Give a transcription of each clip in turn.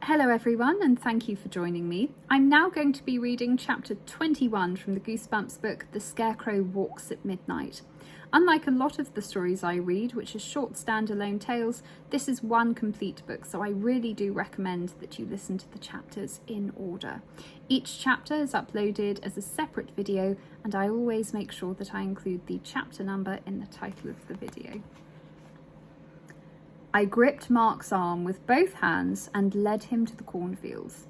Hello everyone, and thank you for joining me. I'm now going to be reading chapter 21 from the Goosebumps book, The Scarecrow Walks at Midnight. Unlike a lot of the stories I read, which are short standalone tales, this is one complete book, so I really do recommend that you listen to the chapters in order. Each chapter is uploaded as a separate video, and I always make sure that I include the chapter number in the title of the video. I gripped Mark's arm with both hands and led him to the cornfields.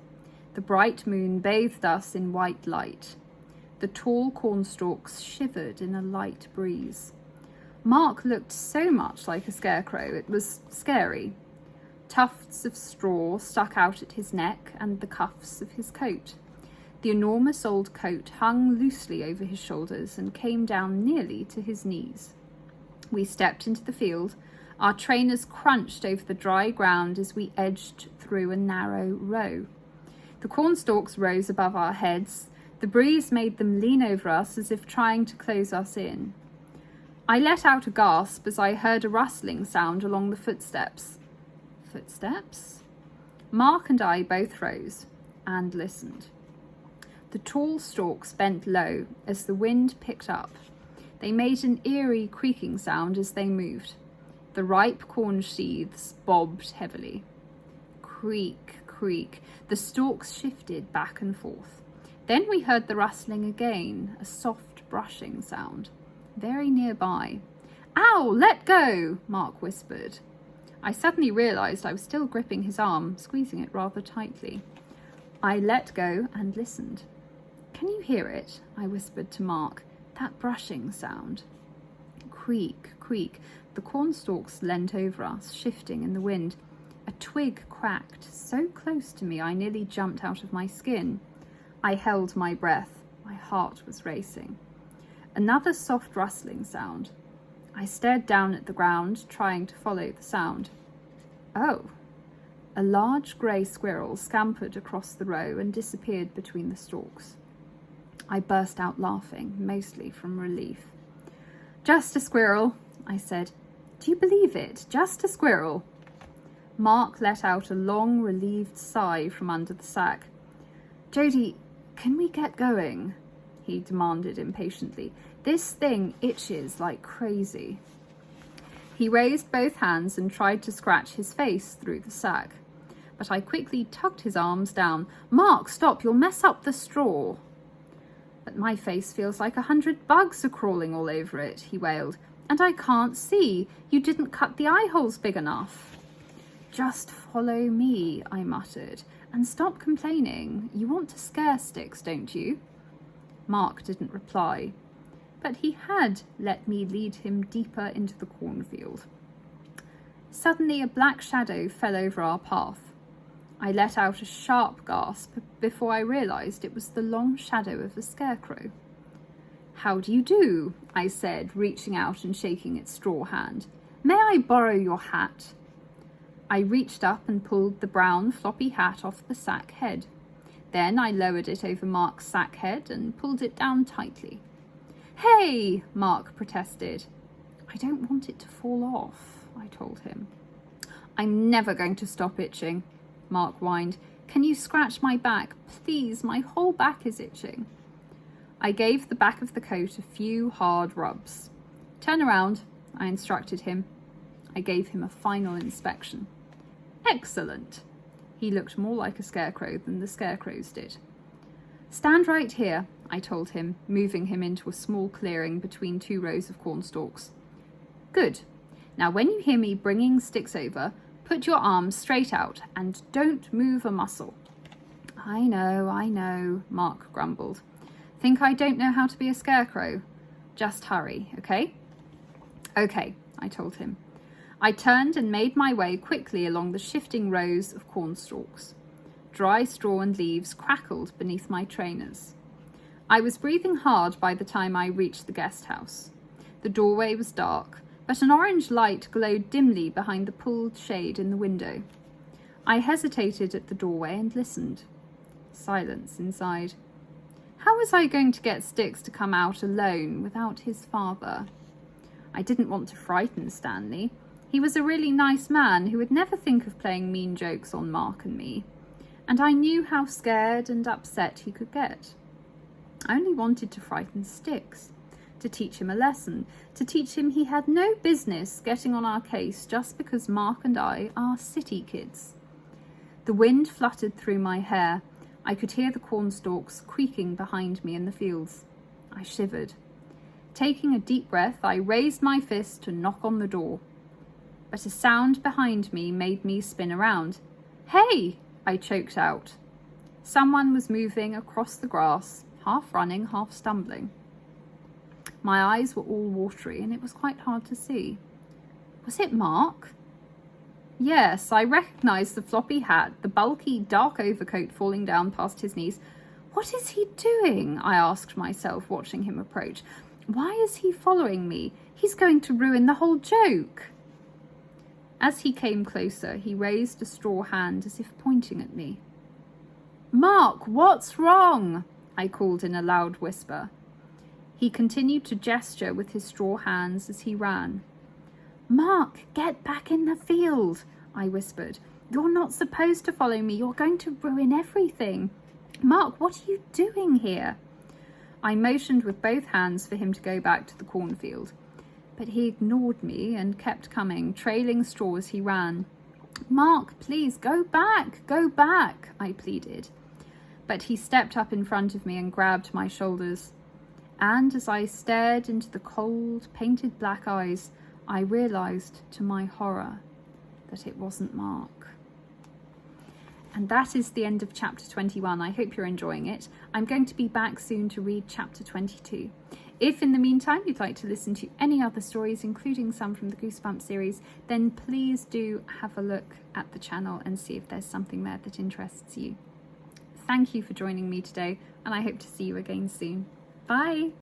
The bright moon bathed us in white light. The tall cornstalks shivered in a light breeze. Mark looked so much like a scarecrow, it was scary. Tufts of straw stuck out at his neck and the cuffs of his coat. The enormous old coat hung loosely over his shoulders and came down nearly to his knees. We stepped into the field. Our trainers crunched over the dry ground as we edged through a narrow row. The cornstalks rose above our heads. The breeze made them lean over us as if trying to close us in. I let out a gasp as I heard a rustling sound along the footsteps. Footsteps? Mark and I both rose and listened. The tall stalks bent low as the wind picked up. They made an eerie creaking sound as they moved. The ripe corn sheaths bobbed heavily. Creak, creak. The stalks shifted back and forth. Then we heard the rustling again, a soft brushing sound, very nearby. "Ow, let go!" Mark whispered. I suddenly realised I was still gripping his arm, squeezing it rather tightly. I let go and listened. "Can you hear it?" I whispered to Mark. "That brushing sound." Creak, creak. The cornstalks leant over us, shifting in the wind. A twig cracked so close to me I nearly jumped out of my skin. I held my breath. My heart was racing. Another soft rustling sound. I stared down at the ground, trying to follow the sound. Oh! A large grey squirrel scampered across the row and disappeared between the stalks. I burst out laughing, mostly from relief. "Just a squirrel," I said. "Do you believe it? Just a squirrel." Mark let out a long, relieved sigh from under the sack. "Jodie, can we get going?" he demanded impatiently. "This thing itches like crazy." He raised both hands and tried to scratch his face through the sack, but I quickly tugged his arms down. "Mark, stop, you'll mess up the straw." "But my face feels like 100 bugs are crawling all over it," he wailed. "And I can't see. You didn't cut the eye holes big enough." "Just follow me," I muttered, "and stop complaining. You want to scare Sticks, don't you?" Mark didn't reply, but he had let me lead him deeper into the cornfield. Suddenly a black shadow fell over our path. I let out a sharp gasp before I realised it was the long shadow of a scarecrow. "How do you do?" I said, reaching out and shaking its straw hand. "May I borrow your hat?" I reached up and pulled the brown floppy hat off the sack head. Then I lowered it over Mark's sack head and pulled it down tightly. "Hey!" Mark protested. "I don't want it to fall off," I told him. "I'm never going to stop itching," Mark whined. "Can you scratch my back? Please, my whole back is itching." I gave the back of the coat a few hard rubs. "Turn around," I instructed him. I gave him a final inspection. "Excellent." He looked more like a scarecrow than the scarecrows did. "Stand right here," I told him, moving him into a small clearing between two rows of cornstalks. "Good. Now when you hear me bringing Sticks over, put your arms straight out and don't move a muscle." I know, Mark grumbled. "Think I don't know how to be a scarecrow? Just hurry, okay?" "Okay," I told him. I turned and made my way quickly along the shifting rows of cornstalks. Dry straw and leaves crackled beneath my trainers. I was breathing hard by the time I reached the guest house. The doorway was dark, but an orange light glowed dimly behind the pulled shade in the window. I hesitated at the doorway and listened. Silence inside. How was I going to get Sticks to come out alone without his father? I didn't want to frighten Stanley. He was a really nice man who would never think of playing mean jokes on Mark and me. and I knew how scared and upset he could get. I only wanted to frighten Sticks, to teach him a lesson, to teach him he had no business getting on our case just because Mark and I are city kids. The wind fluttered through my hair. I could hear the cornstalks creaking behind me in the fields. I shivered. Taking a deep breath, I raised my fist to knock on the door. But a sound behind me made me spin around. "Hey!" I choked out. Someone was moving across the grass, half running, half stumbling. My eyes were all watery and it was quite hard to see. Was it Mark? Yes, I recognised the floppy hat, the bulky dark overcoat falling down past his knees. What is he doing? I asked myself, watching him approach. Why is he following me? He's going to ruin the whole joke. As he came closer, he raised a straw hand as if pointing at me. "Mark, what's wrong?" I called in a loud whisper. He continued to gesture with his straw hands as he ran. "Mark, get back in the field," I whispered. "You're not supposed to follow me. You're going to ruin everything. Mark, what are you doing here?" I motioned with both hands for him to go back to the cornfield, but he ignored me and kept coming, trailing straw as he ran. "Mark, please, go back, I pleaded. But he stepped up in front of me and grabbed my shoulders. And as I stared into the cold, painted black eyes, I realised, to my horror, that it wasn't Mark. And that is the end of chapter 21. I hope you're enjoying it. I'm going to be back soon to read chapter 22. If in the meantime you'd like to listen to any other stories, including some from the Goosebumps series, then please do have a look at the channel and see if there's something there that interests you. Thank you for joining me today, and I hope to see you again soon. Bye!